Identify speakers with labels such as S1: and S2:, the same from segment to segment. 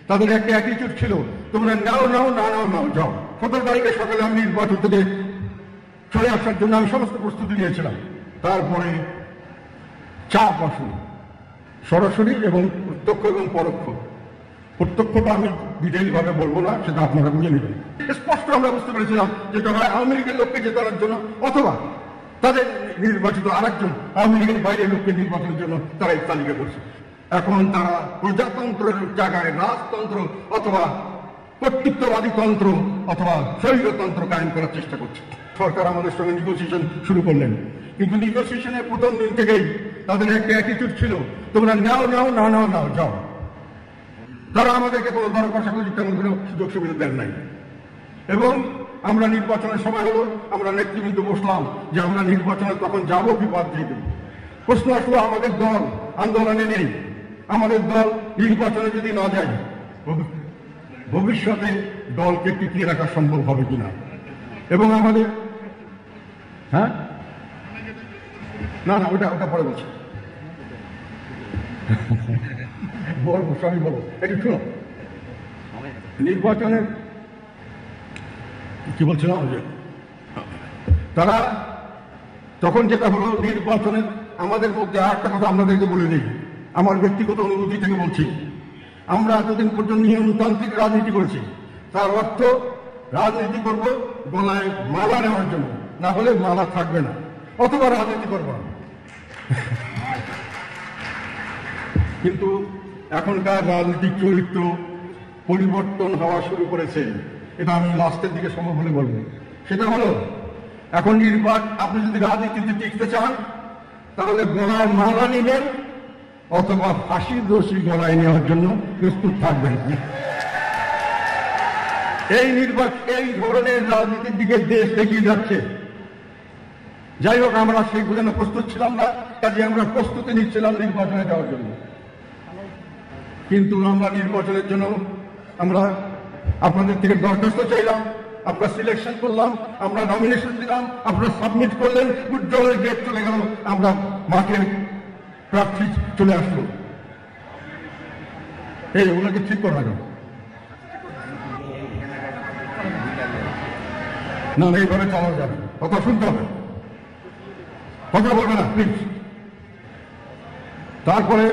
S1: তাদের একটা অ্যাটিটিউড ছিল, তোমরা নাও নাও না নাও নাও যাও। 17 তারিখে সকালে আমি নির্বাচন থেকে চলে আসার জন্য আমি সমস্ত প্রস্তুতি নিয়েছিলাম। তারপরে চাপ আসুন, সরাসরি এবং প্রত্যক্ষ এবং পরোক্ষ। প্রত্যক্ষটা আমি ডিটেইল ভাবে বলবো না, সেটা আপনারা বুঝে নেবেন। স্পষ্ট আমরা বুঝতে পেরেছিলাম যে হয় আওয়ামী লীগের লোককে জেতানোর জন্য, অথবা তাদের নির্বাচিত আরেকজন আওয়ামী লীগের বাইরের লোককে নির্বাচনের জন্য তারা এই তালিকা করছে। এখন তারা প্রজাতন্ত্রের জায়গায় রাজতন্ত্র অথবা কর্তৃত্ববাদী তন্ত্র অথবা স্বৈরতন্ত্র কায়েম করার চেষ্টা করছে। সরকার আমাদের সঙ্গে নেগোসিয়েশন শুরু করলেন, কিন্তু নেগোসিয়েশনের প্রথম দিন থেকেই তাদের একটা অ্যাটিটিউড ছিল, তোমরা নাও নাও না নাও নাও যাও। তারা আমাদেরকে কোনো দর কষাকষি তেমন কোনো সুযোগ সুবিধা দেন নাই। এবং আমরা নির্বাচনের সময় হলো, আমরা নেতৃবৃন্দ বসলাম যে আমরা নির্বাচনে তখন যাবো কি বাদ দিয়ে দেব। প্রশ্ন আসলো, আমাদের দল আন্দোলনে নেই, আমাদের দল নির্বাচনে যদি না যায় ভবিষ্যতে দলকে টিকিয়ে রাখা সম্ভব হবে কিনা। এবং আমাদের না না ওটা পরে বলছি, বলবো সবই বলবো। একটু শুনো, নির্বাচনের কি বলছিলাম যে তারা তখন যেটা হলো নির্বাচনের আমাদের মধ্যে আর একটা কথা আপনাদেরকে বলে দিই, আমার ব্যক্তিগত অনুভূতি থেকে বলছি। আমরা এতদিন পর্যন্ত নিয়মতান্ত্রিক রাজনীতি করেছি, তার অর্থ রাজনীতি করব গলায় মালা নেওয়ার জন্য, না হলে মালা থাকবে না, অথবা রাজনীতি করব না। কিন্তু এখনকার রাজনৈতিক চরিত্র পরিবর্তন হওয়া শুরু করেছে, এটা আমি লাস্টের দিকে সম্ভব হলে বলবো। সেটা হলো, এখন আপনি যদি রাজনীতিতে টিকতে চান তাহলে গলায় মালা নিবেন অথবা ফাঁসির রশি গলায় নেওয়ার জন্য প্রস্তুত থাকবেন। এই ধরনের রাজনীতির দিকে দেশ এগিয়ে যাচ্ছে। যাই হোক, আমরা সেই জন্য প্রস্তুত ছিলাম না, কাজে আমরা প্রস্তুতি নিচ্ছিলাম নির্বাচনে যাওয়ার জন্য। কিন্তু আমরা নির্বাচনের জন্য আমরা আপনাদের থেকে দরখাস্ত চাইলাম, আমরা সিলেকশন করলাম, আমরা নমিনেশন দিলাম, আপনারা সাবমিট করলেন, উজ্জ্বলের ডেট চলে গেল, আমরা মাঠে প্রার্থী চলে আসলো। এই ওগুলোকে ঠিক করা গেল না, এইভাবে চালানো যাবে, কথা শুনতে হবে, কথা বলবে না প্লিজ। তারপরে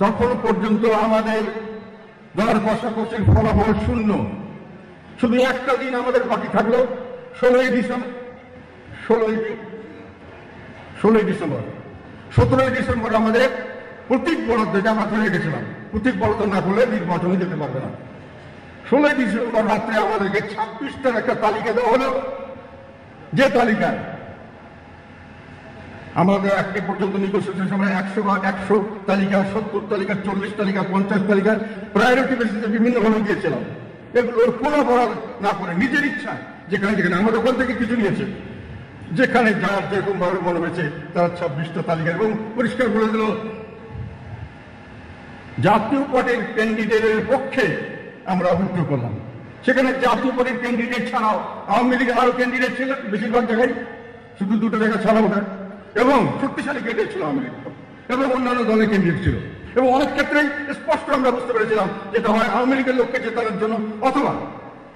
S1: তখন পর্যন্ত আমাদের দর কষাকষির ফলাফল শূন্য। শুধু একটা দিন আমাদের বাকি থাকলো, 16ই ডিসেম্বর। 17ই ডিসেম্বর আমাদের প্রতীক বরাদ্দ, যেটা আমরা চলে গেছিলাম, প্রতীক বরাদ্দ না করলে নির্বাচনে যেতে পারবে না। 16ই ডিসেম্বর রাত্রে আমাদেরকে 26টার একটা তালিকা দেওয়া হলো, যে তালিকায় আমাদের আজকে পর্যন্ত নেগোসিয়েশন সময় 100 তালিকা, 70 তালিকা, 40 তালিকা, 50 তালিকা প্রায়োরিটি বেসিসে বিভিন্নভাবে দিয়েছিলাম। এগুলোর কোনো বরাদ না করে নিজের ইচ্ছা যেখানে যেখানে আমাদের ওখান থেকে কিছু নিয়েছে, যেখানে যার যেরকম ভাবে মনে হয়েছে তারা 26টা তালিকা, এবং পরিষ্কার বলে দিল জাতীয় পার্টির ক্যান্ডিডেটের পক্ষে আমরা অভিযোগ করলাম। সেখানে জাতীয় পার্টির ক্যান্ডিডেট ছাড়াও আওয়ামী লীগের আরো ক্যান্ডিডেট ছিল বেশিরভাগ জায়গায়, শুধু 2টা জায়গা ছাড়া ওটা, এবং শক্তিশালী ক্যান্ডিডেট ছিল আওয়ামী লীগ এবং অন্যান্য দলের ক্যান্ডিডেট ছিল। এবং অনেক ক্ষেত্রেই স্পষ্ট আমরা বুঝতে পেরেছিলাম যেটা হয় আওয়ামী লীগের লোককে জেতানোর জন্য, অথবা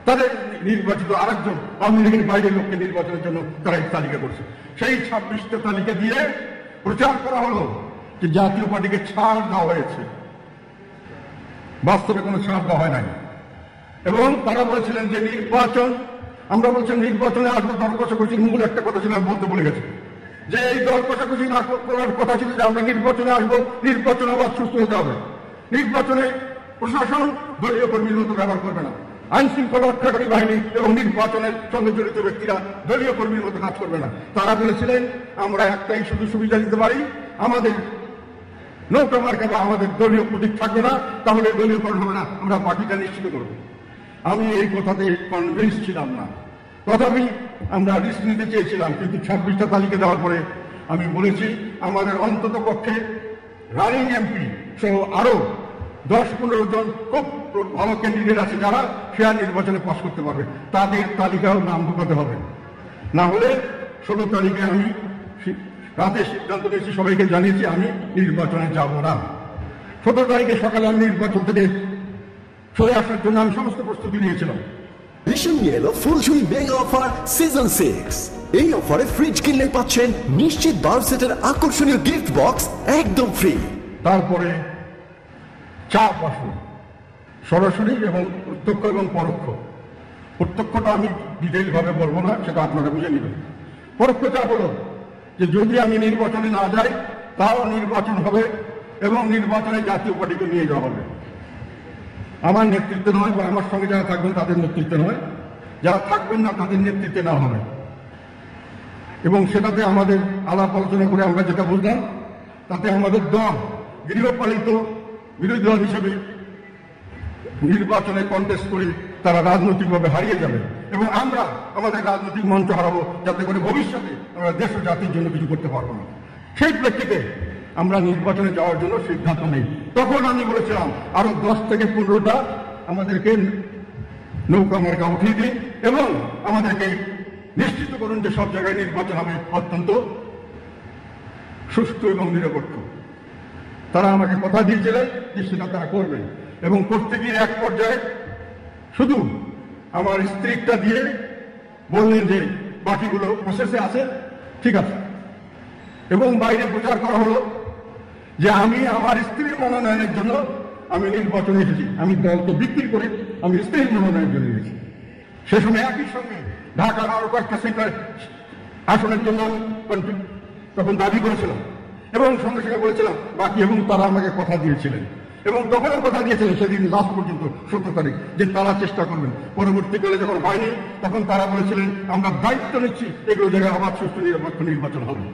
S1: তাদের নির্বাচিত আরেকজন আওয়ামী লীগের বাইরের লোককে নির্বাচনের জন্য তারা এই তালিকা করছে। সেই 26টা তালিকা দিয়ে প্রচার করা হলো যে জাতীয় পার্টিকে ছাড় দেওয়া হয়েছে। বাস্তবে কোনো ছাড় দেওয়া হয় নাই। এবং তারা বলেছিলেন যে নির্বাচন, আমরা বলছেন নির্বাচনে আসবো, দর কষাকষির মূল একটা কথা ছিল বলতে বলে গেছে, যে এই দল কষাকষি না করার কথা ছিল যে আমরা নির্বাচনে আসবো, নির্বাচনে আবার সুস্থ হতে হবে, নির্বাচনে প্রশাসন দলীয় কর্মীর মতো ব্যবহার করবে না, আইন শৃঙ্খলা রক্ষাকারী বাহিনী এবং নির্বাচনের সঙ্গে জড়িত ব্যক্তিরা দলীয় কর্মীর মতো কাজ করবে না। তারা বলেছিলেন আমরা একটাই শুধু সুবিধা দিতে পারি, আমাদের নৌকা মার্কা বা আমাদের দলীয় প্রতীক থাকবে না, তাহলে দলীয়করণ হবে না, আমরা পার্টিটা নিশ্চিত করব। আমি এই কথাতে কনভিন্স ছিলাম না, তথাপি আমরা রিস্ক নিতে চেয়েছিলাম। কিন্তু 26টা তালিকা দেওয়ার পরে আমি বলেছি আমাদের অন্তত পক্ষে রানিং এমপি সহ আরো 10-15 জন খুব ভালো ক্যান্ডিডেট আছে যারা ফেয়ার নির্বাচনে পাস করতে পারবে, তাদের তালিকাও নাম ঢোকাতে হবে। না হলে 16 তারিখে আমি রাতে সিদ্ধান্ত নিয়েছি, সবাইকে জানিয়েছি আমি নির্বাচনে যাব না। 17 তারিখে সকালে আমি নির্বাচন থেকে সরে আসার জন্য আমি সমস্ত প্রস্তুতি নিয়েছিলাম।
S2: ভীষণ নিয়ে এলো ফুলঝুরি মেগা অফার সিজন 6। এই অফারে ফ্রিজ কিনলে পাচ্ছেন নিশ্চিত 12 সেটের আকর্ষণীয় গিফট বক্স একদম ফ্রি।
S1: তারপরে চাপ আসুন সরাসরি এবং প্রত্যক্ষ এবং পরোক্ষ। প্রত্যক্ষটা আমি ডিটেইল ভাবে বলবো না, সেটা আপনারা বুঝে নেবেন। পরোক্ষ চাপ হলো যে যদি আমি নির্বাচনে না যাই তাও নির্বাচন হবে এবং নির্বাচনে জাতীয় পার্টিকে নিয়ে যাওয়া হবে। আমার নেতৃত্বে নয় বা আমার সঙ্গে যারা থাকবেন তাদের নেতৃত্বে নয়, যারা থাকবেন না তাদের নেতৃত্বে নেওয়া হবে। এবং সেটাতে আমাদের আলাপ আলোচনা করে আমরা যেটা বুঝলাম, তাতে আমাদের দল গৃহপালিত বিরোধী দল হিসেবে নির্বাচনে কন্টেস্ট করে তারা রাজনৈতিকভাবে হারিয়ে যাবে এবং আমরা আমাদের রাজনৈতিক মঞ্চ হারাবো, যাতে করে ভবিষ্যতে আমরা দেশ ও জাতির জন্য কিছু করতে পারবো না। সেই প্রেক্ষিতে আমরা নির্বাচনে যাওয়ার জন্য সিদ্ধান্ত নেই। তখন আমি বলেছিলাম আরো 10 থেকে 15টা আমাদেরকে নৌকা মার্কা উঠিয়ে দিন এবং আমাদেরকে নিশ্চিত করুন যে সব জায়গায় নির্বাচন হবে অত্যন্ত সুষ্ঠু এবং নিরপেক্ষ। তারা আমাকে কথা দিয়েছিলেন যে সেটা তারা করবেন এবং করতে গিয়ে এক পর্যায়ে শুধু আমার স্ত্রীটা দিয়ে বললেন যে বাকিগুলো প্রসেসে আছে, ঠিক আছে। এবং বাইরে প্রচার করা হলো যে আমি আমার স্ত্রীর মনোনয়নের জন্য আমি নির্বাচনে এসেছি, আমি দলকে বিক্রি করে আমি স্ত্রীর মনোনয়নের জন্য এসেছি। সে সময় একই সঙ্গে ঢাকার আরো কয়েকটা সেন্টার আসনের জন্য তখন দাবি করেছিলাম এবং সঙ্গে সঙ্গে বলেছিলাম বাকি, এবং তারা আমাকে কথা দিয়েছিলেন এবং তখনও কথা দিয়েছিলেন সেদিন লাস্ট পর্যন্ত 17 তারিখ যে তারা চেষ্টা করবেন। পরবর্তীকালে যখন হয়নি তখন তারা বলেছিলেন আমরা দায়িত্ব নিচ্ছি এগুলো জায়গায় আবার সুষ্ঠু নিরপেক্ষ নির্বাচন হবে।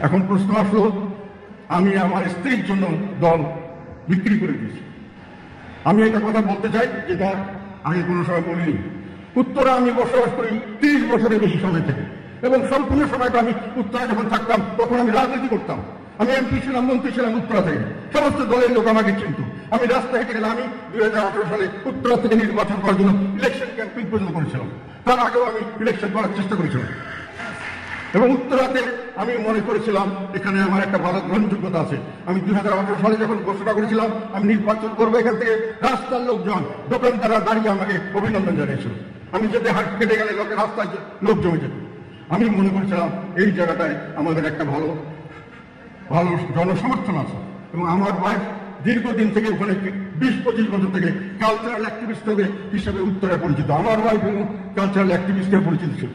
S1: এখন প্রশ্ন আসলো আমি আমার স্ত্রীর জন্য দল বিক্রি করে দিয়েছি। আমি একটা কথা বলতে চাই যেটা আগে কোনো সময় বলিনি। উত্তরে আমি বসবাস করি 30 বছরের বেশি সময় থেকে এবং সম্পূর্ণ সময়টা আমি উত্তরা যখন থাকতাম তখন আমি রাজনীতি করতাম। আমি এমপি ছিলাম, মন্ত্রী ছিলাম উত্তরা থেকে, সমস্ত দলের লোক আমাকে চিনত। আমি রাস্তায় হেঁটে গেলে আমি 2018 সালে উত্তরা থেকে নির্বাচন করার জন্য ইলেকশন ক্যাম্পেইন পর্যন্ত করেছিলাম। তার আগেও আমি ইলেকশন করার চেষ্টা করেছিলাম এবং উত্তরাতে আমি মনে করেছিলাম এখানে আমার একটা ভালো গ্রহণযোগ্যতা আছে। আমি 2018 সালে যখন ঘোষণা করেছিলাম আমি নির্বাচন করবো, এখান থেকে রাস্তার লোকজন দোকানদাররা দাঁড়িয়ে আমাকে অভিনন্দন জানিয়েছিল। আমি যেতে হাট কেটে গেলে লোকের রাস্তায় লোক জমে যেত। আমি মনে করেছিলাম এই জায়গাটায় আমাদের একটা ভালো ভালো জনসমর্থন আছে এবং আমার ওয়াইফ দীর্ঘদিন থেকে ওখানে 20-25 বছর থেকে কালচারাল অ্যাক্টিভিস্ট হিসেবে উত্তরে পরিচিত। আমার ওয়াইফ এবং কালচারাল অ্যাক্টিভিস্ট হিসেবে পরিচিত ছিল।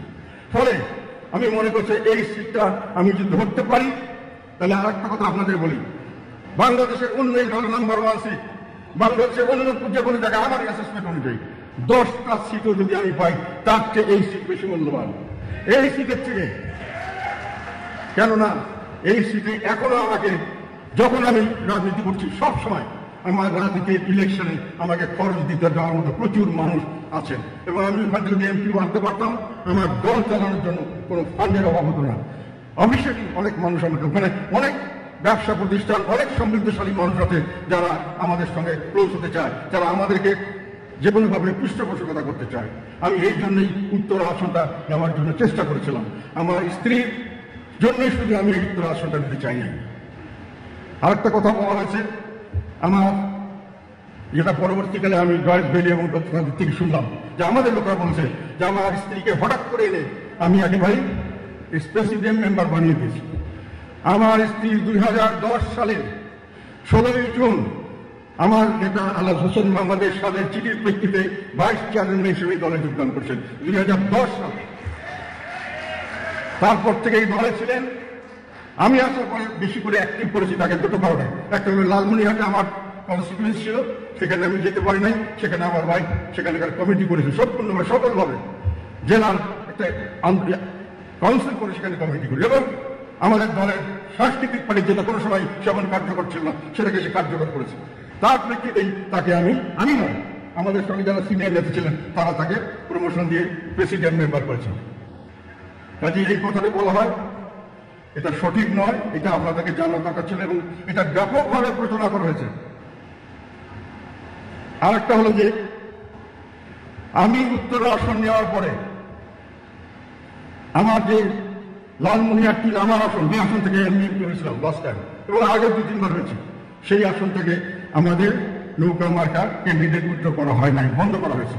S1: ফলে আমি মনে করছি এই সিটটা আমি যদি ধরতে পারি তাহলে আর একটা কথা আপনাদের বলি, বাংলাদেশের উন্নয়ন হল নাম্বার 1 সিট। বাংলাদেশের অন্য যে কোনো জায়গায় আমার অ্যাসেসমেন্ট অনুযায়ী 10টা সিটও যদি আমি পাই তার চেয়ে এই সিট বেশি মূল্যবান এই সিটের থেকে। কেননা এই সিটে এখনো আমাকে, যখন আমি রাজনীতি করছি সব সময় আমার রাজনীতির ইলেকশনে আমাকে খরচ দিতে যাওয়ার মতো প্রচুর মানুষ আছেন এবং আমি ওখানে যদি এমপি বানতে পারতাম আমার দল চালানোর জন্য কোনো ফান্ডের অভাব হতো না। অবশ্যই অনেক মানুষ আমাকে ওখানে, অনেক ব্যবসা প্রতিষ্ঠান, অনেক সমৃদ্ধশালী মানুষ আছে যারা আমাদের সঙ্গে ক্লোজ হতে চায়, যারা আমাদেরকে যে কোনোভাবে পৃষ্ঠপোষকতা করতে চায়। আমি এই জন্যই উত্তর আসনটা নেওয়ার জন্য চেষ্টা করেছিলাম। আমার স্ত্রীর জন্যই শুধু আমি এই উত্তর আসনটা নিতে চাই না। আরেকটা কথা বলা হয়েছে আমার, যেটা পরবর্তীকালে আমি জয়েন্ট ভ্যালি এবং দক্ষিণাদিক থেকে শুনলাম যে আমাদের লোকরা বলছে যে আমার স্ত্রীকে হঠাৎ করে এনে আমি একেবারে প্রেসিডেন্ট মেম্বার বানিয়ে দিয়েছি। আমার স্ত্রী 2010 সালের 16 জুন আমার নেতা আলাদ হোসেন মোহাম্মদের সালের চিঠির প্রেক্ষিতে ভাইস চেয়ারম্যান হিসেবে দলে যোগদান করছেন 2010 সালে। তারপর থেকে এই দলে ছিলেন। আমি আসার পরে বেশি করে অ্যাক্টিভ করেছি তাকে দুটো কারণে। একটা হলো লালমনিরহাটে আমার কনস্টিটিউয়েন্সি ছিল, সেখানে আমি যেতে পারি নাই, সেখানে আমার ভাই সেখানকার কমিটি করেছে সম্পূর্ণভাবে সফলভাবে, জেলার একটা কাউন্সিল করে সেখানে কমিটি করি এবং আমাদের দলের সাংস্কৃতিক পার্টি যেটা কোনো সময় সেমন কার্যকর ছিল না সেটাকে সে কার্যকর করেছে। তার প্রেক্ষিতেই তাকে আমি নয়, আমাদের সঙ্গে যারা সিনিয়র নেতা ছিলেন তারা তাকে প্রমোশন দিয়ে প্রেসিডেন্ট মেম্বার করেছেন। কাজে এই কথাটা বলা হয় এটা সঠিক নয়, এটা আপনাদেরকে জানা দরকার ছিল এবং এটা ব্যাপকভাবে প্রচারণা করা হয়েছে। আরেকটা হলো যে আমি উত্তর আসন নেওয়ার পরে আমার যে লালমনিরহাট আমার আসন, যে আসন থেকে এমপি হয়েছিলাম লাস্ট টাইম এবং আগে 2-3 বার হয়েছে, সেই আসন থেকে আমাদের নৌকা মার্কা ক্যান্ডিডেট উইথড্র করা হয় নাই, বন্ধ করা হয়েছে।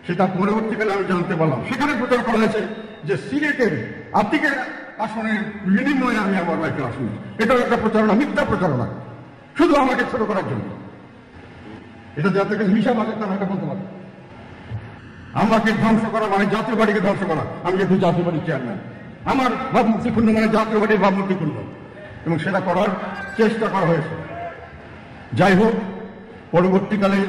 S1: সেটা পরবর্তীকালে আমি জানতে পারলাম। সেখানে প্রচার করা হয়েছে যে সিলেটের আতিকের আসনের বিনিময়ে আমি আমার বাইকে আসুন। এটাও একটা প্রচারণা, মিথ্যা প্রচারণা, শুধু আমাকে ছোট করার জন্য। এটা যাতে মিশা বাজে তারা এটা বলতে পারে। আমাকে ধ্বংস করা মানে জাতীয় বাড়িকে ধ্বংস করা। আমি যেহেতু জাতীয় বাড়ির চেয়ারম্যান, আমার ভাবমূর্তি ক্ষুণ্ণ মানে জাতীয় বাড়ির ভাবমূর্তি ক্ষুণ্ণ, এবং সেটা করার চেষ্টা করা হয়েছে। যাই হোক, পরবর্তীকালে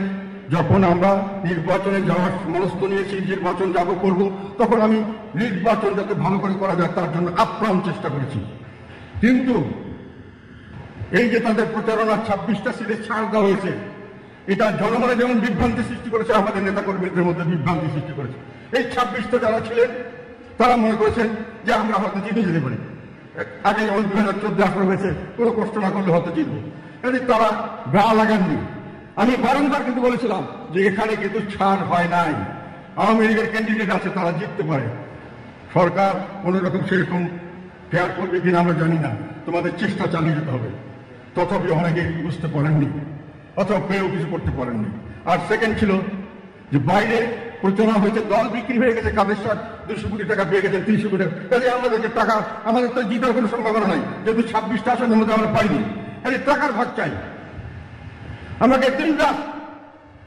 S1: যখন আমরা নির্বাচনে যাওয়ার মনস্থ নিয়েছি, নির্বাচন যাব করব, তখন আমি নির্বাচন যাতে ভালো করে করা যায় তার জন্য আপ্রাণ চেষ্টা করেছি। কিন্তু এই যে তাদের প্রচারণা 26টা সিটে ছাড় দেওয়া হয়েছে, এটা জনগণের যেমন বিভ্রান্তি সৃষ্টি করেছে, আমাদের নেতা কর্মীদের মধ্যে বিভ্রান্তি সৃষ্টি করেছে। এই 26টা যারা ছিলেন তারা মনে করেছেন যে আমরা হয়তো জিতে যেতে পারি। আগে যেমন 2014-18 হয়েছে, কোনো কষ্ট না করলে হয়তো জিতবো। তারা গা লাগাননি। আমি বারংবার কিন্তু বলেছিলাম যে এখানে কিন্তু ছাড় হয় নাই, আওয়ামী লীগের ক্যান্ডিডেট আছে, তারা জিততে পারে। সরকার কোন রকম সেরকম ফেয়ার করবে কিনা আমরা জানি না, তোমাদের চেষ্টা চালিয়ে যেতে হবে। তথাপি অনেকে বুঝতে পারেননি, অথবা পেয়েও কিছু করতে পারেননি। আর সেকেন্ড ছিল যে বাইরে প্রচারণা হয়েছে, দল বিক্রি হয়ে গেছে, কাদের সাথ 200 কোটি টাকা পেয়ে গেছেন, 300 কোটি টাকা। কাজে আমাদেরকে টাকা, আমাদের তো জিতার কোনো সম্ভাবনা নাই, যেহেতু 26টা আসনের মধ্যে আমরা পাইনি। কাজে টাকার ভাগ চাই আমাকে। 3 রাত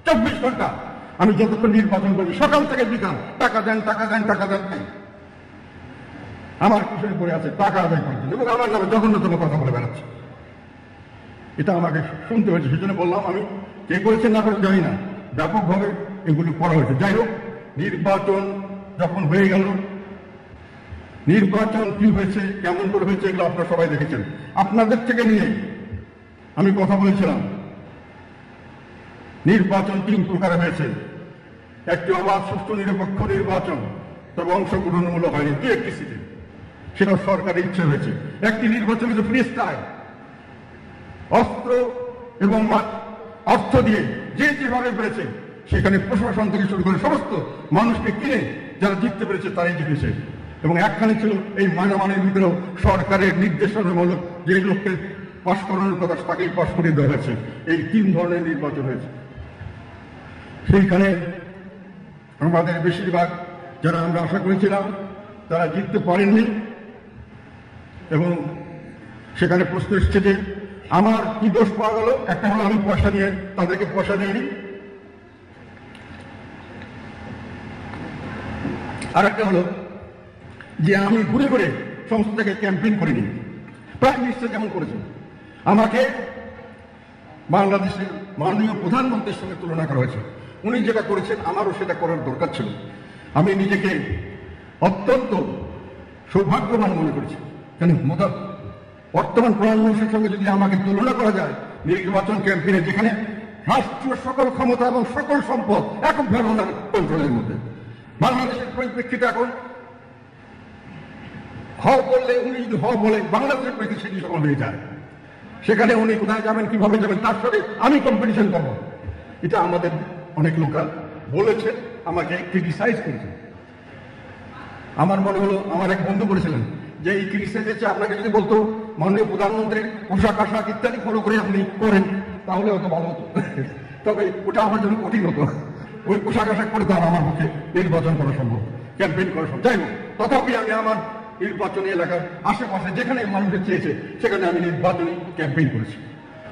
S1: 24 ঘন্টা আমি যতক্ষণ নির্বাচন করি, সকাল থেকে বিকাল, টাকা দেন টাকা দেন টাকা দেন। আমার পিছনে পড়ে আছে টাকা আদায় করছেন, এবং আমার নামে জঘন্যতম কথা বলে বেড়াচ্ছে। এটা আমাকে শুনতে হয়েছে, সেজন্য বললাম আমি কে করেছেন না করে জানি না, ব্যাপকভাবে এগুলি করা হয়েছে। যাই হোক, নির্বাচন যখন হয়ে গেল, নির্বাচন কি হয়েছে, কেমন করে হয়েছে, এগুলো আপনারা সবাই দেখেছেন। আপনাদের থেকে নিয়ে আমি কথা বলেছিলাম। নির্বাচন 3 প্রকারে হয়েছে। একটি অবাধ, সুষ্ঠু, নিরপেক্ষ নির্বাচন, তবে অংশগ্রহণমূলক হয়নি 2-1টি সিটে, সেটা সরকারের ইচ্ছে হয়েছে। একটি নির্বাচন হচ্ছে ফ্রি স্টাইল, অস্ত্র এবং অর্থ দিয়ে যে যেভাবে পেরেছে, সেখানে প্রশাসন থেকে শুরু করে সমস্ত মানুষকে কিনে যারা জিততে পেরেছে তারাই জিতেছে। এবং একখানে ছিল এই মানামানের ভিতরেও সরকারের নির্দেশনামূলক যে লোককে পাশ করানোর কথা তাকেই পাশ করিয়ে দেওয়া হয়েছে। এই 3 ধরনের নির্বাচন হয়েছে। সেইখানে আমাদের বেশিরভাগ যারা আমরা আশা করেছিলাম তারা জিততে পারেননি, এবং সেখানে প্রশ্ন এসছে যে আমার কি দোষ পাওয়া গেল। একটা হলো আমি পয়সা নিয়ে তাদেরকে পয়সা দিইনি, আর একটা হলো যে আমি ঘুরে ঘুরে সমস্ত জায়গায় ক্যাম্পেইন করিনি। প্রাইম মিনিস্টার যেমন করেছেন, আমাকে বাংলাদেশের মাননীয় প্রধানমন্ত্রীর সঙ্গে তুলনা করা হয়েছে। উনি যেটা করেছেন আমারও সেটা করার দরকার ছিল। আমি নিজেকে অত্যন্ত সৌভাগ্যবান মনে করেছি। কেন বর্তমান প্রধানমন্ত্রীর সঙ্গে যদি আমাকে তুলনা করা যায় নির্বাচন ক্যাম্পেইনে, যেখানে রাষ্ট্রীয় সকল ক্ষমতা এবং সকল সম্পদ এককভাবে ওনার কন্ট্রোলের মধ্যে, বাংলাদেশের পরিপ্রেক্ষিতে এখন হ বললে উনি যদি হ বলে বাংলাদেশের পরিস্থিতি সেটি সকল হয়ে যায়। সেখানে উনি কোথায় যাবেন, কিভাবে যাবেন, তার সাথে আমি কম্পিটিশন করবো। এটা আমাদের অনেক লোকরা বলেছে, আমাকে ক্রিটিসাইজ করেছে। আমার মনে হলো, আমার এক বন্ধু বলেছিলেন যে এই ক্রিটিসাইজ হচ্ছে আপনাকে যদি বলতো মাননীয় প্রধানমন্ত্রীর পোশাক আশাক ইত্যাদি ফলো করে আপনি করেন তাহলে হয়তো ভালো হতো, তবে ওটা আমার জন্য কঠিন হতো। ওই পোশাক আশাক করে তার আমার পক্ষে নির্বাচন করা সম্ভব, ক্যাম্পেইন করা সম্ভব। যাই হোক, তথাপি আমি আমার নির্বাচনী এলাকার আশেপাশে যেখানে মানুষের চেয়েছে সেখানে আমি নির্বাচনী ক্যাম্পেইন করেছি।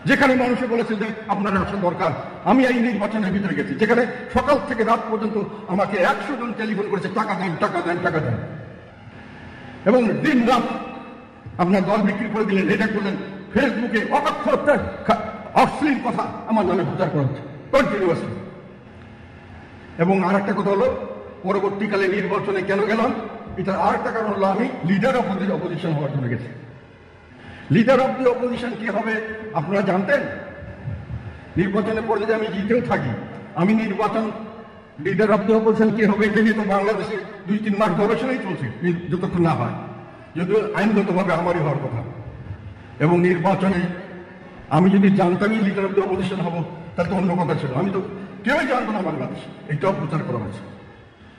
S1: যেখানে মানুষে বলেছে যে আপনার আসা দরকার, আমি এই নির্বাচনের ভিতরে গেছি। যেখানে সকাল থেকে রাত পর্যন্ত আমাকে 100 জন টেলিফোন করেছে, টাকা দেন টাকা দেন টাকা দেন, এবং দিন রাত আপনার দল বিক্রি করে দিলেন, এটা করলেন, ফেসবুকে অশ্লীল কথা আমার নামে প্রচার করা হচ্ছে কন্টিনিউয়াসলি। এবং আর একটা কথা হলো, পরবর্তীকালে নির্বাচনে কেন গেলাম, এটার আর একটা কারণ হলো আমি লিডার অফ দি অপোজিশন হওয়ার জন্য গেছি। লিডার অফ দি অপোজিশন কি হবে আপনারা জানতেন? নির্বাচনের পরে যদি আমি জিতেও থাকি, আমি নির্বাচন লিডার অফ দি অপোজিশন কি হবে এটা নিয়ে তো বাংলাদেশে 2-3 মাস গবেষণাই চলছে, যতক্ষণ না হয়, যদিও আইনগতভাবে আমারই হওয়ার কথা। এবং নির্বাচনে আমি যদি জানতামই লিডার অফ দি অপোজিশন হবো তাহলে তো অন্য কথা ছিল। আমি তো কেউই জানতো না বাংলাদেশ, এইটাও প্রচার করা হয়েছে।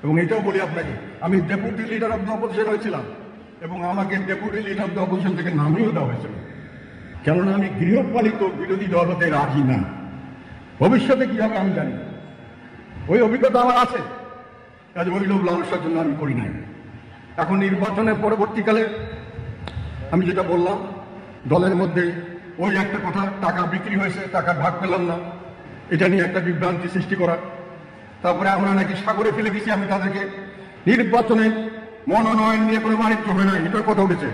S1: এবং এটাও বলি আপনাকে, আমি deputy leader of the opposition হয়েছিলাম, এবং আমাকে deputy leader of the opposition থেকে নামিয়েও দেওয়া হয়েছিল, কেননা আমি গৃহপালিত বিরোধী দল হতে রাজি না। ভবিষ্যতে কি হবে আমি জানি, ওই অভিজ্ঞতা আমার আছে, কাজে ওই লোক লালসার জন্য আমি করি নাই। এখন নির্বাচনের পরবর্তীকালে আমি যেটা বললাম, দলের মধ্যে ওই একটা কথা, টাকা বিক্রি হয়েছে, টাকার ভাগ পেলাম না, এটা নিয়ে একটা বিভ্রান্তি সৃষ্টি করা। তারপরে আমরা নাকি সাগরে ফেলে দিয়েছি, আমি তাদেরকে নির্বাচনে মনোনয়ন নিয়ে কোনো বাণিজ্য হয় না, এটার কথা উঠেছে।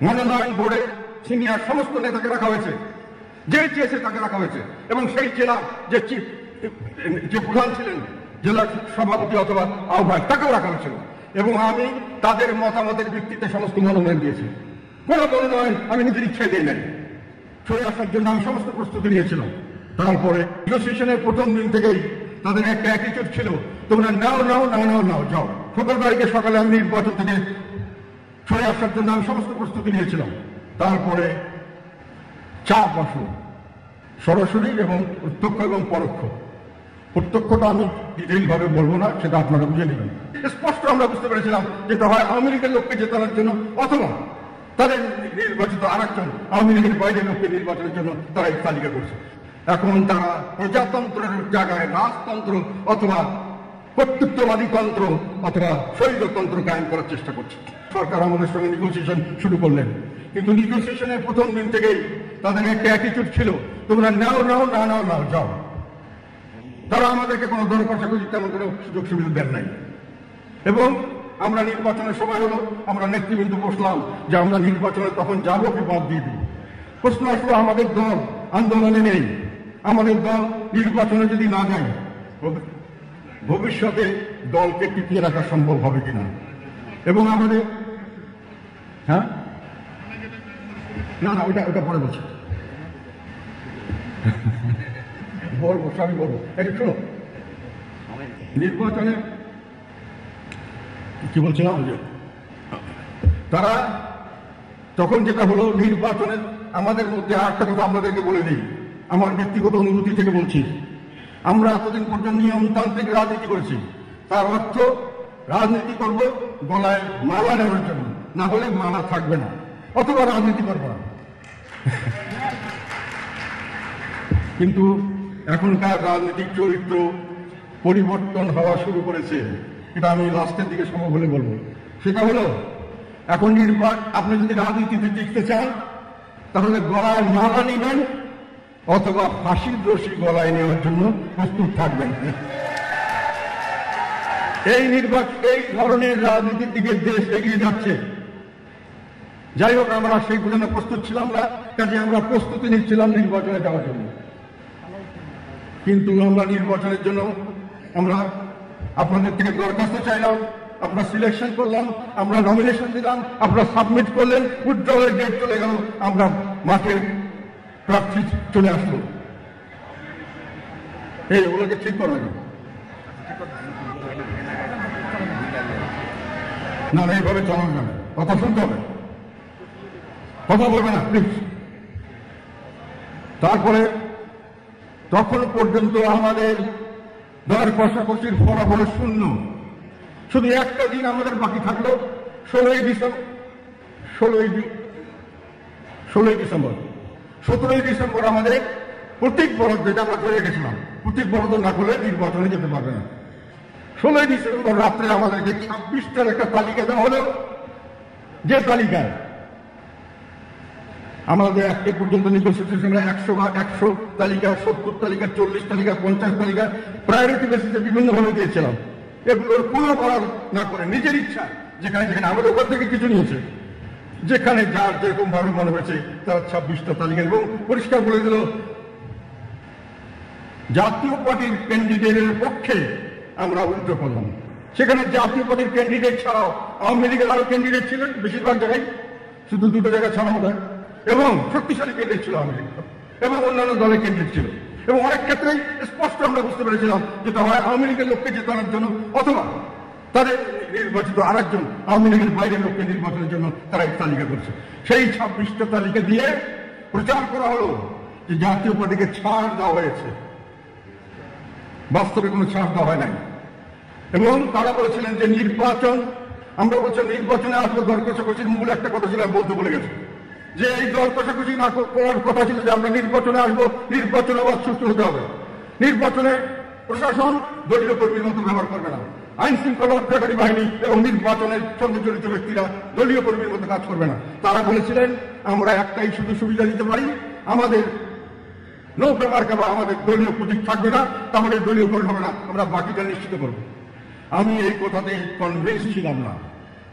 S1: মনোনয়ন বোর্ডে সিনিয়র সমস্ত নেতাকে রাখা হয়েছে, যে চেয়েছে তাকে রাখা হয়েছে, এবং সেই জেলা যে প্রধান ছিলেন, জেলার সভাপতি অথবা আহ্বায়ক, তাকেও রাখা হয়েছিল, এবং আমি তাদের মতামতের ভিত্তিতে সমস্ত মনোনয়ন দিয়েছি। কোনো মনোনয়ন আমি নিজের ইচ্ছায় দিই নাই, সরে আসার জন্য আমি সমস্ত প্রস্তুতি নিয়েছিলাম। তারপরে নেগোসিয়েশনের প্রথম দিন থেকেই তাদের একটা অ্যাটিটিউড ছিল, তোমরা নাও নাও নাও নাও নাও যাও। 17 তারিখে সকালে আমি নির্বাচন থেকে সরে আসার জন্য আমি সমস্ত প্রস্তুতি নিয়েছিলাম। তারপরে চাপ আসলো, সরাসরি এবং প্রত্যক্ষ এবং পরোক্ষ। প্রত্যক্ষটা আমি ডিটেইল ভাবে বলবো না, সেটা আপনারা বুঝে নেবেন। স্পষ্ট আমরা বুঝতে পেরেছিলাম যেটা হয় আওয়ামী লীগের লোককে জেতানোর জন্য, অথবা তাদের নির্বাচিত আরেকজন আওয়ামী লীগের বাইরের লোককে নির্বাচনের জন্য তারা এই তালিকা করছে। এখন তারা প্রজাতন্ত্রের জায়গায় রাজতন্ত্র অথবা কর্তৃত্ববাদী তন্ত্র অথবা স্বৈরতন্ত্র কায়েম করার চেষ্টা করছে। সরকার আমাদের সঙ্গে নেগোসিয়েশন শুরু করলেন, কিন্তু নেগোসিয়েশনের প্রথম দিন থেকেই তাদের একটা অ্যাটিটিউড ছিল, তোমরা নাও নাও না নাও নাও যাও। তারা আমাদেরকে কোনো দর কষাকষি তেমন কোনো সুযোগ সুবিধা দেন নাই। এবং আমরা নির্বাচনের সময় হলো, আমরা নেতৃবৃন্দ বসলাম যে আমরা নির্বাচনে তখন যাবো কি বাদ দিয়ে দিব। প্রশ্ন আসলো, আমাদের দল আন্দোলনে নেই, আমাদের দল নির্বাচনে যদি না যায় ভবিষ্যতে দলকে টিকিয়ে রাখা সম্ভব হবে কিনা। এবং আমাদের হ্যাঁ না না ওটা পরে বলছি, বলবো আমি বলবো। এটা শোনো, নির্বাচনে কি বলছিলাম, তারা তখন যেটা হলো নির্বাচনের আমাদের মধ্যে আরেকটা কথা আমাদেরকে বলে দিই, আমার ব্যক্তিগত অনুভূতি থেকে বলছি, আমরা এতদিন পর্যন্ত নিয়মতান্ত্রিক রাজনীতি করেছি, তার অর্থ রাজনীতি করব গলায় মালা নেওয়ার জন্য, না হলে মালা থাকবে না, অথবা রাজনীতি করবো না। কিন্তু এখনকার রাজনৈতিক চরিত্র পরিবর্তন হওয়া শুরু করেছে, এটা আমি লাস্টের দিকে সম্ভব হলে বলবো। সেটা হলো, এখন আপনি যদি রাজনীতিতে টিকতে চান তাহলে গলায় মালা নিবেন অথবা ফাঁসির রশি গলায় নেওয়ার জন্য প্রস্তুত থাকবেন। এই ধরনের রাজনীতির দিকে দেশ এগিয়ে যাচ্ছে। যাই হোক, আমরা সেই জন্য প্রস্তুত ছিলাম না, কাজে আমরা প্রস্তুতি নিচ্ছিলাম নির্বাচনে যাওয়ার জন্য। কিন্তু আমরা নির্বাচনের জন্য আমরা আপনাদের থেকে দরখাস্ত চাইলাম, আপনারা সিলেকশন করলাম, আমরা নমিনেশন দিলাম, আপনারা সাবমিট করলেন, উইথড্রলের ডেট চলে গেল, আমরা মাঠে প্রার্থী চলে আসলো। এই ওগুলোকে ঠিক করা যাবে না, এইভাবে চালানো যাবে, কথা শুনতে হবে, কথা বলবে না প্লিজ। তারপরে তখন পর্যন্ত আমাদের দর কষাকষির ফলাফল শূন্য। শুধু একটা দিন আমাদের বাকি থাকলো, 16ই ডিসেম্বর। 17ই ডিসেম্বর আমাদের প্রতীক বরাদ্দ, যেটা আমরা করে গেছিলাম, প্রতীক বরাদ্দ না করলে নির্বাচনে যেতে পারবে না। 16ই ডিসেম্বর রাত্রে আমাদেরকে 26টার একটা তালিকা দেওয়া হলো, যে তালিকায় আমাদের এ পর্যন্ত নেগোসিয়েশনে 100 তালিকা, 70 তালিকা, 40 তালিকা, 50 তালিকা প্রায়োরিটি বেসিসে বিভিন্নভাবে দিয়েছিলাম। এগুলোর কোনো করার না করে নিজের ইচ্ছা, যেখানে যেখানে আমাদের ওখান থেকে কিছু নিয়েছে, যেখানে যার যেরকম ভাবে মনে হয়েছে তার 26টা তালিকা, এবং পরিষ্কার বলে দিল জাতীয় পার্টির ক্যান্ডিডেটের পক্ষে আমরা উইথড্র করলাম। সেখানে জাতীয় পার্টির ক্যান্ডিডেট ছাড়াও আওয়ামী লীগের আরো ক্যান্ডিডেট ছিলেন, বেশিরভাগ জায়গায়, শুধু 2টো জায়গায় ছাড়া হতো, এবং শক্তিশালী ক্যান্ডিডেট ছিল আওয়ামী লীগ, এবং অন্যান্য দলের ক্যান্ডিডেট ছিল। এবং অনেক ক্ষেত্রেই স্পষ্ট আমরা বুঝতে পেরেছিলাম যেটা হয় আওয়ামী লীগের লোককে জেতানোর জন্য, অথবা তাদের নির্বাচিত আরেকজন আওয়ামী লীগের বাইরের লোককে নির্বাচনের জন্য তারা এই তালিকা করছে। সেই 26টা তালিকা দিয়ে প্রচার করা হলো যে জাতীয় পার্টিকে ছাড় দেওয়া হয়েছে। বাস্তবে কোনো ছাড় দেওয়া হয় নাই। এবং তারা বলেছিলেন যে নির্বাচন, আমরা বলছি নির্বাচনে আসলে দর কষাকষির মূল একটা কথা ছিল, বলতে বলে গেছে যে এই দর কষাকষি না করার কথা ছিল যে আমরা নির্বাচনে আসবো, নির্বাচন আবার সুস্থ হতে হবে। নির্বাচনে প্রশাসন দলীয় কর্মীর মতো ব্যবহার করবে না, আইন শৃঙ্খলা রক্ষাকারী বাহিনী এবং নির্বাচনের সঙ্গে জড়িত ব্যক্তিরা দলীয় কর্মীর মতো কাজ করবে না। তারা বলেছিলেন আমরা একটাই শুধু সুবিধা দিতে পারি, আমাদের নৌকা মার্কা বা আমাদের দলীয় প্রতীক থাকবে না, তাহলে দলীয় ভোট হবে না, আমরা বাকিটা নিশ্চিত করব। আমি এই কথাতে কনভিন্স ছিলাম না,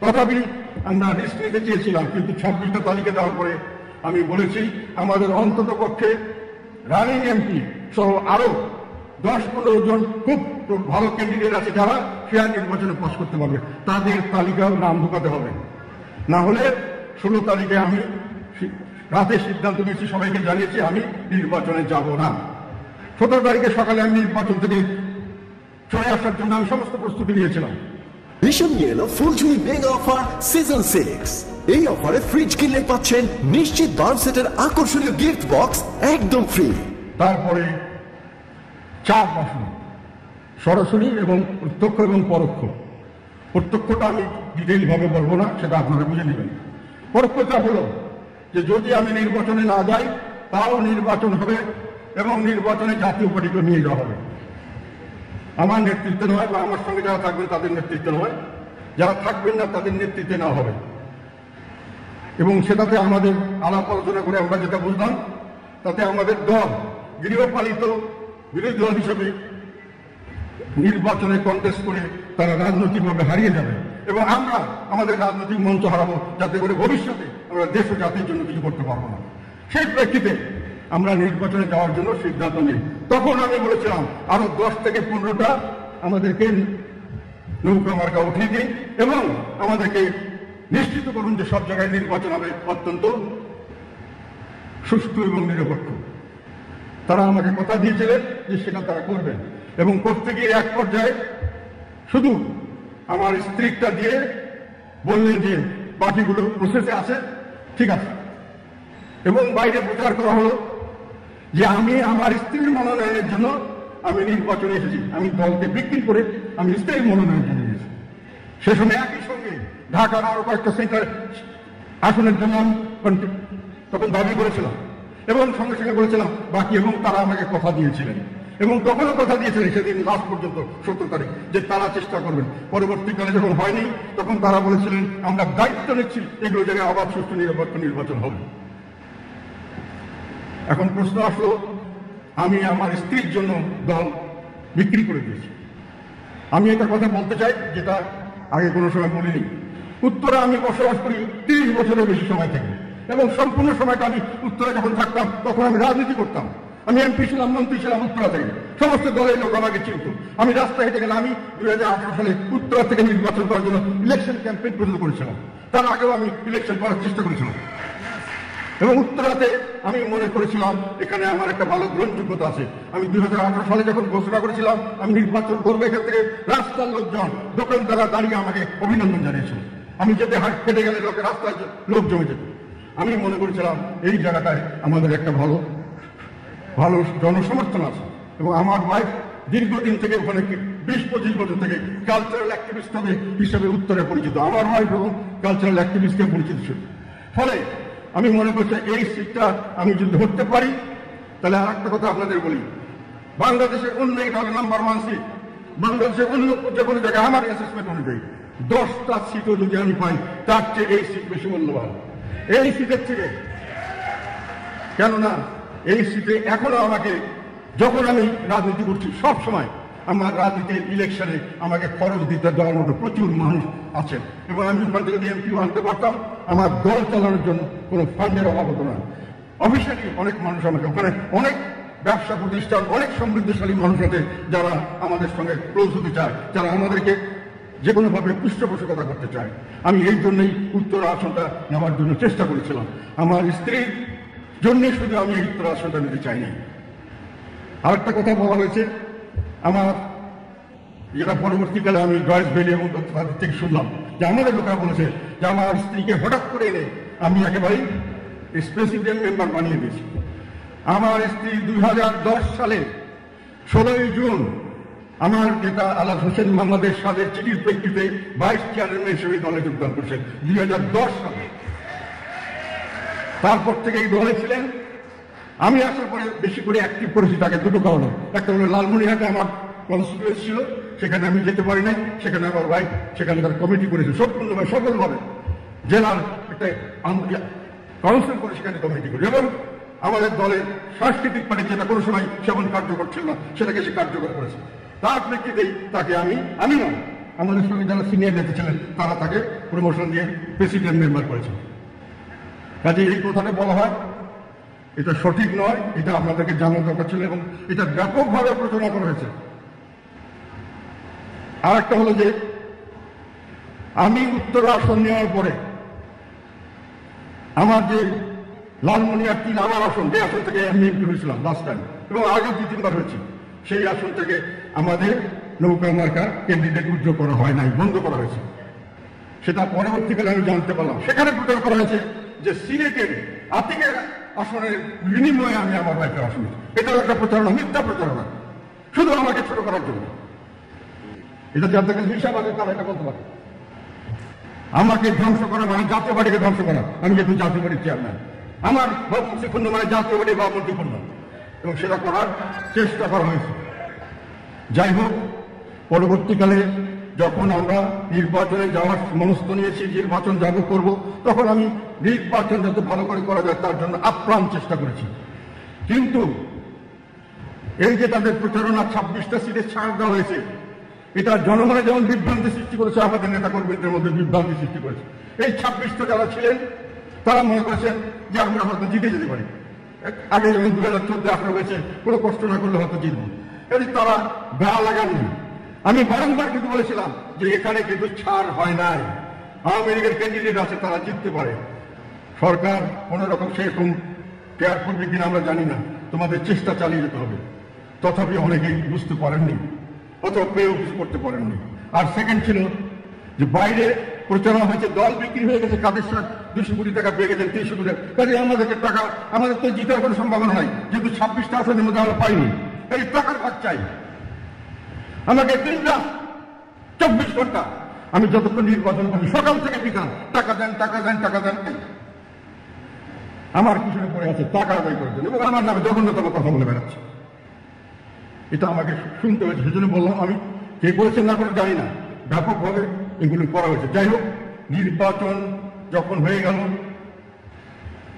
S1: তথাপি আমরা রিস্ক নিতে চেয়েছিলাম, কিন্তু 26টা তালিকা দেওয়ার পরে আমি বলেছি আমাদের অন্তত পক্ষে রানিং এমপি সহ আরো 10-15 জন খুব ভালো ক্যান্ডিডেট আছে যারা ফেয়ার নির্বাচনে পাস করতে পারবে, তাদের তালিকাও নাম ঢোকাতে হবে। না হলে 16 তারিখে আমি রাতে সিদ্ধান্ত নিয়েছি, সবাইকে জানিয়েছি আমি নির্বাচনে যাব না। 17 তারিখে সকালে আমি নির্বাচন থেকে চলে আসার জন্য আমি সমস্ত প্রস্তুতি নিয়েছিলাম।
S2: ভীষণ নিয়ে এলো ফুলঝুরি মেগা অফার সিজন 6। এই অফারে ফ্রিজ কিনলে পাচ্ছেন নিশ্চিত 12 সেটের আকর্ষণীয় গিফট বক্স একদম ফ্রি।
S1: তারপরে 4 বাসন সরাসরি এবং প্রত্যক্ষ এবং পরোক্ষ। প্রত্যক্ষটা আমি ডিটেইল ভাবে বলবো না, সেটা আপনারা বুঝে নেবেন। পরোক্ষটা হলো যে যদি আমি নির্বাচনে না যাই তাও নির্বাচন হবে এবং নির্বাচনে জাতীয় পার্টিকে নিয়ে যাওয়া হবে। আমার নেতৃত্বে নয় বা আমার সঙ্গে যারা থাকবেন তাদের নেতৃত্বে নয়, যারা থাকবেন না তাদের নেতৃত্বে নেওয়া হবে। এবং সেটাতে আমাদের আলাপ আলোচনা করে আমরা যেটা বুঝলাম, তাতে আমাদের দল গৃহপালিত বিরোধী দল হিসেবে নির্বাচনে কন্টেস্ট করে তারা রাজনৈতিকভাবে হারিয়ে যাবে এবং আমরা আমাদের রাজনৈতিক মঞ্চ হারাবো, যাতে করে ভবিষ্যতে আমরা দেশ ও জাতির জন্য কিছু করতে পারবো না। সেই প্রেক্ষিতে আমরা নির্বাচনে যাওয়ার জন্য সিদ্ধান্ত নিই। তখন আমি বলেছিলাম আরো 10 থেকে 15টা আমাদেরকে নৌকা মার্কা উঠিয়ে দিন এবং আমাদেরকে নিশ্চিত করুন যে সব জায়গায় নির্বাচন হবে অত্যন্ত সুষ্ঠু এবং নিরপেক্ষ। তারা আমাকে কথা দিয়েছিলেন যে সেটা তারা করবেন এবং করতে গিয়ে এক পর্যায়ে শুধু আমার স্ত্রীটা দিয়ে বললেন যে বাকিগুলো প্রসেসে আছে, ঠিক আছে। এবং বাইরে প্রচার করা হলো যে আমি আমার স্ত্রীর মনোনয়নের জন্য আমি নির্বাচনে এসেছি, আমি দলকে বিক্রি করে আমি স্ত্রীর মনোনয়ন জন্য এসেছি। সে সময় একই সঙ্গে ঢাকার আরো কয়েকটা সেন্টার আসনের জন্য আমি তখন দাবি করেছিলাম এবং সঙ্গে সঙ্গে বলেছিলাম বাকি, এবং তারা আমাকে কথা দিয়েছিলেন এবং তখনও কথা দিয়েছিলেন সেদিন লাস্ট পর্যন্ত 17 তারিখ যে তারা চেষ্টা করবেন। পরবর্তীকালে যখন হয়নি তখন তারা বলেছিলেন আমরা দায়িত্ব নিচ্ছি এগুলো জায়গায় অবাধ সুষ্ঠু নিরপেক্ষ নির্বাচন হবে। এখন প্রশ্ন আসলো আমি আমার স্ত্রীর জন্য দল বিক্রি করে দিয়েছি। আমি একটা কথা বলতে চাই যেটা আগে কোনো সময় বলিনি। উত্তরে আমি বসবাস করি 30 বছরের বেশি সময় থেকে এবং সম্পূর্ণ সময়টা আমি উত্তরে যখন থাকতাম তখন আমি রাজনীতি করতাম। আমি এমপি ছিলাম, মন্ত্রী ছিলাম উত্তরা থেকে, সমস্ত দলের লোক আমাকে চিনত। আমি রাস্তায় হেঁটে গেলে আমি 2018 সালে উত্তরা থেকে নির্বাচন করার জন্য ইলেকশন ক্যাম্পেইন পর্যন্ত করেছিলাম। তার আগেও আমি ইলেকশন করার চেষ্টা করেছিলাম এবং উত্তরাতে আমি মনে করেছিলাম এখানে আমার একটা ভালো গ্রহণযোগ্যতা আছে। আমি 2018 সালে যখন ঘোষণা করেছিলাম আমি নির্বাচন করবো, এখান থেকে রাস্তার লোকজন দোকানদাররা দাঁড়িয়ে আমাকে অভিনন্দন জানিয়েছিল। আমি যেতে হাট কেটে গেলে লোকের রাস্তায় লোক জমে যেত। আমি মনে করেছিলাম এই জায়গাটায় আমাদের একটা ভালো ভালো জনসমর্থন আছে এবং আমার ওয়াইফ দীর্ঘদিন থেকে ওখানে 20-25 বছর থেকে কালচারাল অ্যাক্টিভিস্ট হিসেবে উত্তরে পরিচিত। আমার ওয়াইফ এবং কালচারাল অ্যাক্টিভিস্টকে পরিচিত ছিল। ফলে আমি মনে করছি এই সিটটা আমি যদি ধরতে পারি তাহলে আর একটা কথা আপনাদের বলি, বাংলাদেশের অন্য এটা হলো নাম্বার 1 সিট। বাংলাদেশের অন্য যে কোনো জায়গায় আমার অ্যাসেসমেন্ট অনুযায়ী 10টা সিটও যদি আমি পাই তার চেয়ে এই সিট বেশি মূল্যবান এই সিটের থেকে। কেননা এই সিটে এখনো আমাকে, যখন আমি রাজনীতি করছি সব সময় আমার রাজনীতির ইলেকশনে আমাকে খরচ দিতে দেওয়ার মতো প্রচুর মানুষ আছেন এবং আমি ওখান থেকে এমপিও আনতে পারতাম। আমার দল চালানোর জন্য কোনো ফান্ডের অভাব হতো না। অফিসিয়ালি অনেক মানুষ আমাকে ওখানে, অনেক ব্যবসা প্রতিষ্ঠান, অনেক সমৃদ্ধশালী মানুষ আছে যারা আমাদের সঙ্গে ক্লোজ হতে চায়, যারা আমাদেরকে যে কোনোভাবে পৃষ্ঠপোষকতা করতে চায়। আমি এই জন্যই উত্তর আসনটা নেওয়ার জন্য চেষ্টা করেছিলাম। আমার স্ত্রীর জন্য শুধু আমি এই উত্তর আসনটা নিতে চাইনি। আর একটা কথা বলা হয়েছে আমার, যেটা পরবর্তীকালে আমি জয়েস বেলি এবং তাদের থেকে শুনলাম যে আমাদের লোকেরা বলেছে যে আমার স্ত্রীকে হঠাৎ করে এনে আমি একেবারেই প্রেসিডেন্ট মেম্বার বানিয়ে দিয়েছি। আমার স্ত্রী 2010 সালে 16 জুন আমার নেতা আলাদ হোসেন বাংলাদেশ সালের চিঠির প্রেক্ষিতে ভাইস চেয়ারম্যান হিসেবে দলে যোগদান করেছেন 2010 সালে। তারপর থেকে এই দলে ছিলেন। আমি আসার পরে বেশি করে অ্যাক্টিভ করেছি তাকে দুটো কারণে। একটা হলো লালমনিরহাটে আমার কনস্টিটিউয়েন্সি ছিল, সেখানে আমি যেতে পারি নাই, সেখানে আমার ভাই সেখানকার কমিটি করেছে সম্পূর্ণভাবে সফলভাবে, জেলার একটা কাউন্সিল করে সেখানে কমিটি করি, এবং আমাদের দলের সাংস্কৃতিক পার্টি যেটা কোনো সময় সেমন কার্যকর ছিল না সেটাকে সে কার্যকর করেছে। তার প্রেক্ষিতেই তাকে আমি নয়, আমাদের সঙ্গে যারা সিনিয়র নেতা ছিলেন তারা তাকে প্রমোশন দিয়ে প্রেসিডেন্ট মেম্বার করেছে। কাজে এই কথাটা বলা হয় এটা সঠিক নয়, এটা আপনাদেরকে জানার দরকার ছিল, এবং এটা ব্যাপকভাবে প্রচারণা করা হয়েছে। আর একটা হলো যে আমি উত্তর আসন নেওয়ার পরে আমার যে লালমনিরহাট 3 আমার আসন, যে আসন থেকে আমি এমপি হয়েছিলাম লাস্ট টাইম, এবং আগেও 2-3 বার হয়েছি, সেই আসন থেকে আমাদের নৌকা মার্কা ক্যান্ডিডেট উজ্জ্বল করা হয় নাই, বন্ধ করা হয়েছে। সেটা পরবর্তীকালে আমি জানতে পারলাম। সেখানে প্রচার করা হয়েছে যে সিলেটের আতিকের আসনের বিনিময়ে আমি আমার ভাইকে আসন। এটাও একটা প্রচারণা, মিথ্যা প্রচারণা, শুধু আমাকে ছোট করার জন্য। এটা যাদের কাছে হিসাব আছে তারা এটা বলতে পারে। আমাকে ধ্বংস করা মানে জাতীয় পার্টিকে ধ্বংস করা। আমি যেহেতু জাতীয় পার্টির চেয়ারম্যান, আমার ভাবমূর্তিপূর্ণ মানে জাতীয় পার্টি ভাবমূর্তিপূর্ণ, এবং সেটা করার চেষ্টা করা হয়েছে। যাই হোক, পরবর্তীকালে যখন আমরা নির্বাচনে যাওয়ার মনস্থ নিয়েছি, নির্বাচন যাব করব, তখন আমি নির্বাচন যাতে ভালো করে করা যায় তার জন্য আপ্রাণ চেষ্টা করেছি। কিন্তু এই যে তাদের প্রচারণা 26টা সিটে ছাড় দেওয়া হয়েছে, এটা জনগণের যেমন বিভ্রান্তি সৃষ্টি করেছে, আমাদের নেতা কর্মীদের মধ্যে বিভ্রান্তি সৃষ্টি করেছে। এই 26টা যারা ছিলেন তারা মনে করেছেন যে আমরা হয়তো জিতে যেতে পারি। আগে যেমন 2014-18 হয়েছে, কোনো কষ্ট না করলে হয়তো জিতব। তারা বেড়া লাগাননি। আমি বারংবার কিন্তু বলেছিলাম যে এখানে কিন্তু ছাড় হয় নাই, আওয়ামী লীগের ক্যান্ডিডেট আছে, তারা জিততে পারে। সরকার কোন রকম সেরকম কেয়ার করবে কিনা আমরা জানি না, তোমাদের চেষ্টা চালিয়ে যেতে হবে। তথাপি অনেকেই বুঝতে পারেননি, অথবা পেয়েও কিছু করতে পারেননি। আর সেকেন্ড ছিল যে বাইরে প্রচারণা হয়েছে দল বিক্রি হয়ে গেছে, কাদের সাথে 200 কোটি টাকা পেয়ে গেছেন, 300 কোটি টাকা। কাজে আমাদেরকে টাকা, আমাদের তো জিতার কোনো সম্ভাবনা নাই, যেহেতু 26টা আসনের মধ্যে আমরা পাইনি। এই টাকার ভাগ চাই আমাকে। 3 রাত 24 ঘন্টা আমি যতক্ষণ নির্বাচন করি, সকাল থেকে বিকাল টাকা দেন, টাকা দেন, টাকা দেন। আমার পিছনে পড়ে আছে টাকা আদায় করার জন্য, এবং আমার নামে জঘন্যতম কথা বলে বেড়াচ্ছে। এটা আমাকে শুনতে হয়েছে, সেজন্য বললাম আমি কে করেছেন না করে জানি না, ব্যাপকভাবে এগুলো করা হয়েছে। যাই হোক, নির্বাচন যখন হয়ে গেল,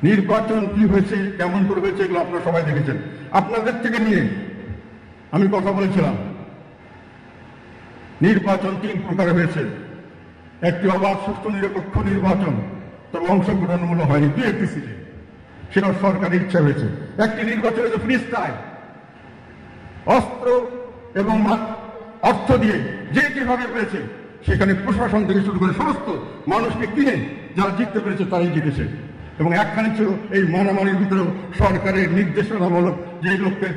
S1: নির্বাচন কি হয়েছে, কেমন করে হয়েছে, এগুলো আপনারা সবাই দেখেছেন। আপনাদের থেকে নিয়ে আমি কথা বলেছিলাম, নির্বাচন 3 প্রকার হয়েছে। একটি অবাধ, সুষ্ঠু, নিরপেক্ষ নির্বাচন, তবে অংশগ্রহণমূলক হয়নি 2-1টি সিটে, সেটা সরকারের ইচ্ছা হয়েছে। একটি নির্বাচন হয়েছে ফ্রি স্টাইল, অস্ত্র এবং অর্থ দিয়ে যে যেভাবে পেয়েছে, সেখানে প্রশাসন থেকে শুরু করে সমস্ত মানুষকে কিনে যারা জিততে পেরেছে তারাই জিতেছে। এবং একখানে ছিল এই মারামারির ভিতরেও সরকারের নির্দেশনামূলক যে লোককে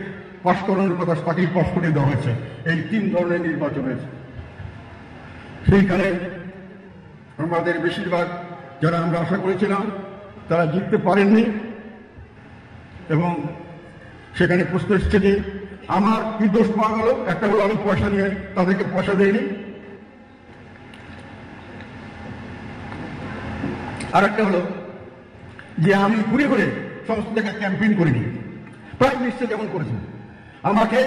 S1: পাশ করানোর কথা তাকেই পাশ করে দেওয়া হয়েছে। এই 3 ধরনের নির্বাচন হয়েছে। সেইখানে আমাদের বেশিরভাগ যারা আমরা আশা করেছিলাম তারা জিততে পারেননি, এবং সেখানে প্রশ্ন এসছে যে আমার কি দোষ পাওয়া গেল। একটা হলো আমি পয়সা নিয়ে তাদেরকে পয়সা দেয়নি, আর একটা হলো যে আমি ঘুরে ঘুরে সমস্ত জায়গায় ক্যাম্পেইন করিনি। প্রাইম মিনিস্টার যেমন করেছেন, আমাকে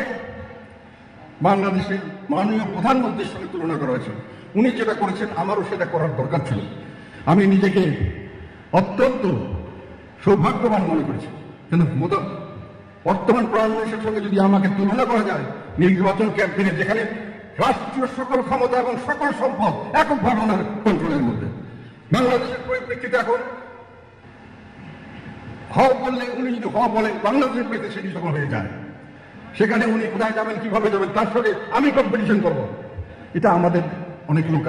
S1: বাংলাদেশের মাননীয় প্রধানমন্ত্রীর সঙ্গে তুলনা করা হয়েছে। উনি যেটা করেছেন আমারও সেটা করার দরকার ছিল। আমি নিজেকে অত্যন্ত সৌভাগ্যবান মনে করেছি, কিন্তু বর্তমান প্রধানমন্ত্রীর সঙ্গে যদি আমাকে তুলনা করা যায় নির্বাচন ক্যাম্পেইনে, যেখানে রাষ্ট্রীয় সকল ক্ষমতা এবং সকল সম্পদ এককভাবে ওনার কন্ট্রোলের মধ্যে, বাংলাদেশের পরিপ্রেক্ষিতে এখন বললে উনি যদি বলেন বাংলাদেশের প্রেক্ষিতে সেটি সকল হয়ে যায়, সেখানে উনি কোথায় যাবেন, কিভাবে যাবেন, তার সঙ্গে আমি কম্পিটিশন করব। এটা আমাদের অনেক লোক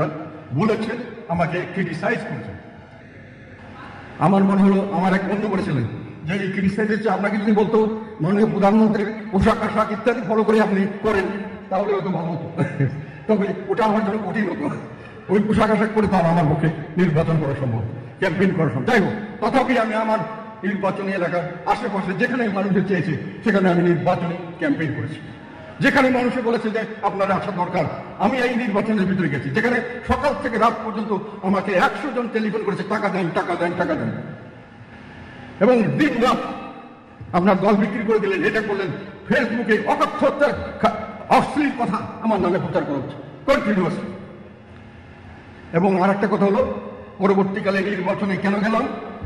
S1: বলেছেন, আমাকে ক্রিটিসাইজ করেছেন। আমার মনে হলো আমার এক বন্ধু বলেছিলেন যে এই ক্রিটিসাইজ হচ্ছে আপনাকে যদি বলতো মাননীয় প্রধানমন্ত্রীর পোশাক আশাক ইত্যাদি ফলো করে আপনি করেন তাহলে হয়তো ভালো হতো, তবে ওটা আমার জন্য কঠিন হতো। ওই পোশাক আশাক করে তার আমার পক্ষে নির্বাচন করা সম্ভব, ক্যাম্পেইন করা সম্ভব। যাই হোক, তথাপি আমি আমার নির্বাচনী এলাকার আশেপাশে যেখানে মানুষের চেয়েছে সেখানে আমি নির্বাচনী ক্যাম্পেইন করেছি। যেখানে মানুষে বলেছে যে আপনারা আসা দরকার, আমি এই নির্বাচনের ভিতরে গেছি, যেখানে সকাল থেকে রাত পর্যন্ত আমাকে 100 জন টেলিফোন করেছে টাকা দেন, টাকা দেন, টাকা দেন, এবং দিন রাত আপনার দল বিক্রি করে দিলেন, এটা করলেন, ফেসবুকে অকথ্য অশ্লীল কথা আমার নামে প্রচার করা হচ্ছে কন্টিনিউয়াস। এবং আর একটা কথা হলো, পরবর্তীকালে নির্বাচনে কেন গেলাম,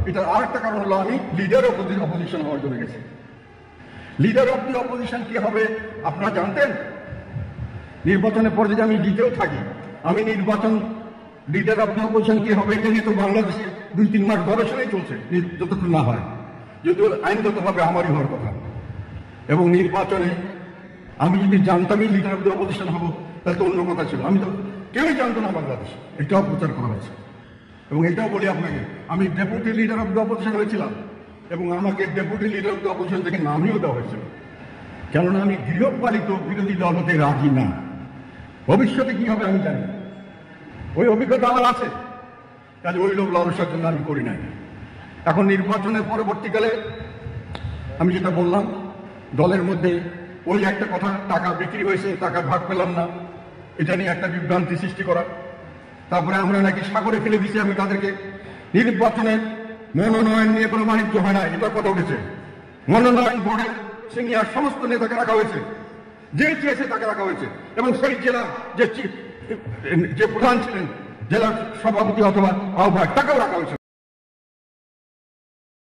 S1: এটার আর একটা কারণ হলো আমি লিডার অফ দি অপোজিশন হওয়ার জন্য গেছি। লিডার অফ দি অপোজিশন কি হবে আপনারা জানতেন? নির্বাচনের পর যদি আমি জিতেও থাকি, আমি নির্বাচন লিডার অফ দি অপোজিশন কি হবে এটা নিয়ে তো বাংলাদেশে 2-3 মাস গবেষণাই চলছে, যতক্ষণ না হয়, যদিও আইনগতভাবে আমারই হওয়ার কথা। এবং নির্বাচনে আমি যদি জানতামই লিডার অফ দি অপোজিশন হবো, তাহলে তো অন্য কথা ছিল। আমি তো কেউই জানতো না বাংলাদেশ, এটাও প্রচার করা হয়েছে। এবং এটাও বলি আপনাকে, আমি deputy leader of the opposition হয়েছিলাম এবং আমাকে deputy leader of the opposition থেকে নামিয়েও দেওয়া হয়েছিল, কেননা আমি গৃহপালিত বিরোধী দল হতে রাজি না। ভবিষ্যতে কি হবে আমি জানি, ওই অভিজ্ঞতা আমার আছে, কাজে ওই লোক লালসার জন্য আমি করি নাই। এখন নির্বাচনের পরবর্তীকালে আমি যেটা বললাম, দলের মধ্যে ওই একটা কথা, টাকা বিক্রি হয়েছে, টাকা ভাগ পেলাম না, এটা নিয়ে একটা বিভ্রান্তি সৃষ্টি করা। তারপরে আমরা নাকি সাগরে ফেলে দিচ্ছি আমি তাদেরকে। নির্বাচনের মনোনয়ন নিয়ে কোনো বাণিজ্য হয় না, এটার কথা উঠেছে। মনোনয়ন বোর্ডের সিনিয়র সমস্ত নেতাকে রাখা হয়েছে, যে চেয়েছে তাকে রাখা হয়েছে। এবং সেই জেলার যে প্রধান ছিলেন, জেলার সভাপতি অথবা আহ্বায়ক, তাকেও রাখা হয়েছে।